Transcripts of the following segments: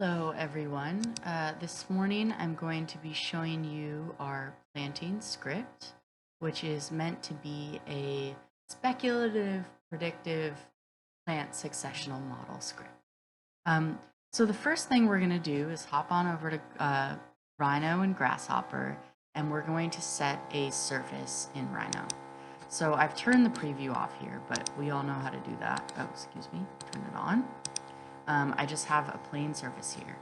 Hello everyone. This morning I'm going to be showing you our planting script, which is meant to be a speculative, predictive plant successional model script. Um, so the first thing we're going to do is hop on over to Rhino and Grasshopper, and we're going to set a surface in Rhino. So I've turned the preview off here, but we all know how to do that. Oh, excuse me, turn it on. I just have a plain surface here.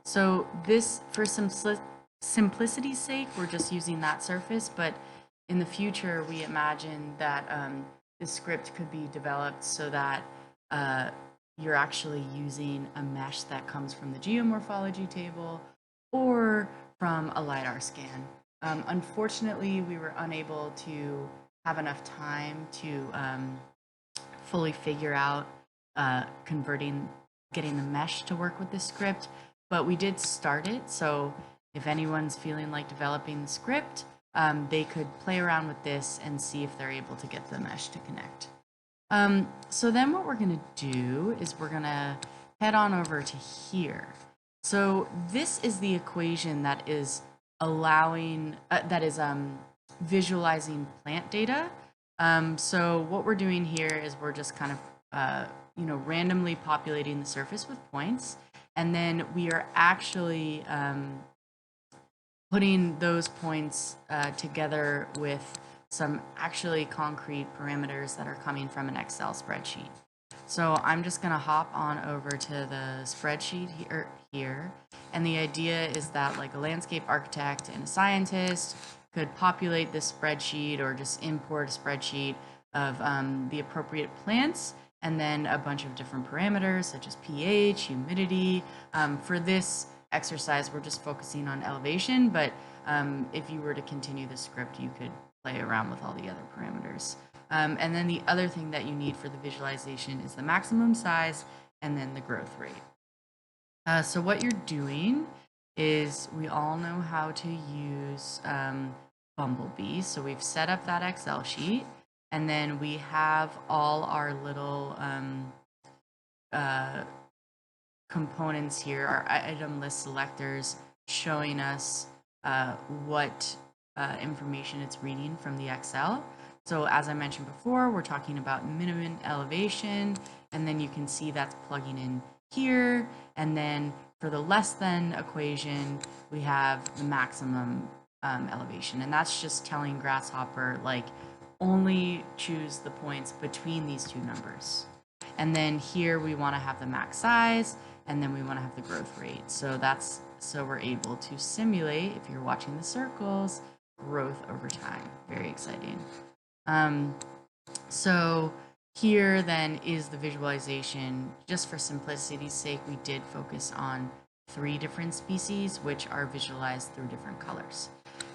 So this, for simplicity's sake, we're just using that surface, but in the future, we imagine that this script could be developed so that you're actually using a mesh that comes from the geomorphology table or from a LiDAR scan. Unfortunately, we were unable to have enough time to fully figure out getting the mesh to work with this script, but we did start it. So if anyone's feeling like developing the script, they could play around with this and see if they're able to get the mesh to connect. So then what we're going to do is we're going to head on over to here. So this is the equation that is visualizing plant data. So what we're doing here is we're just kind of randomly populating the surface with points, and then we are actually putting those points together with some actually concrete parameters that are coming from an Excel spreadsheet. So I'm just going to hop on over to the spreadsheet here, and the idea is that like a landscape architect and a scientist could populate this spreadsheet or just import a spreadsheet of the appropriate plants and then a bunch of different parameters such as pH, humidity. For this exercise, we're just focusing on elevation, but if you were to continue the script, you could play around with all the other parameters. And then the other thing that you need for the visualization is the maximum size and then the growth rate. So what you're doing is we all know how to use Bumblebee. So we've set up that Excel sheet, and then we have all our little components here, our item list selectors, showing us what information it's reading from the Excel. So as I mentioned before, we're talking about minimum elevation, and then you can see that's plugging in here. And then for the less than equation, we have the maximum elevation. And that's just telling Grasshopper, like, only choose the points between these two numbers. And then here we want to have the max size, and then we want to have the growth rate. So we're able to simulate, if you're watching the circles, growth over time. Very exciting. So here then is the visualization. Just for simplicity's sake, we did focus on 3 different species, which are visualized through different colors.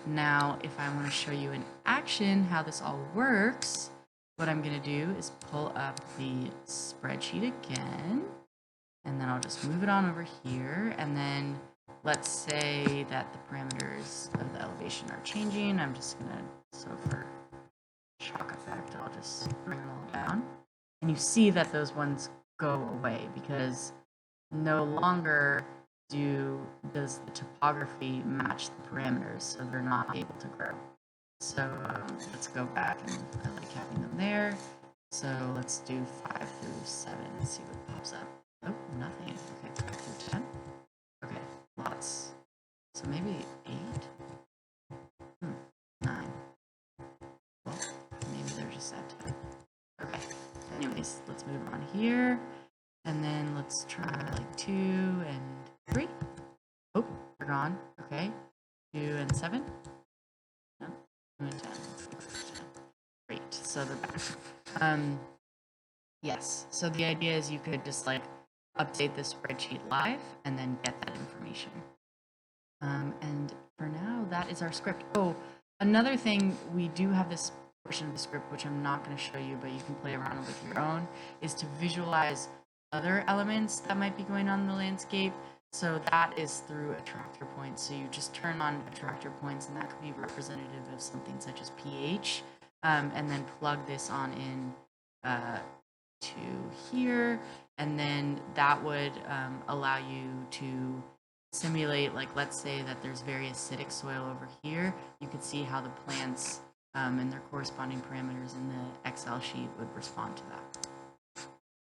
Now, if I want to show you in action how this all works, what I'm going to do is pull up the spreadsheet again, and then I'll just move it on over here, and then let's say that the parameters of the elevation are changing. I'm just going to, so for shock effect, I'll just bring them all down. And you see that those ones go away because no longer does the topography match the parameters, so they're not able to grow. So let's go back, and I like having them there. So let's do 5 through 7 and see what pops up. Oh, nothing. Okay, 5 through 10. Okay, lots. So maybe 8? 9. Well, maybe they're just at 10. Okay, anyways, let's move on here. And then let's try like 2 and 3. Oh, they're gone. Okay, 2 and 7. No, 2 and 10. 10. Great, so they're back. Yes, so the idea is you could just like update the spreadsheet live and then get that information. And for now, that is our script. Oh, another thing, we do have this portion of the script, which I'm not going to show you, but you can play around with your own, is to visualize other elements that might be going on in the landscape. So that is through attractor points. So you just turn on attractor points, and that could be representative of something such as pH, and then plug this on in to here, and then that would allow you to simulate, like let's say that there's very acidic soil over here. You could see how the plants and their corresponding parameters in the Excel sheet would respond to that.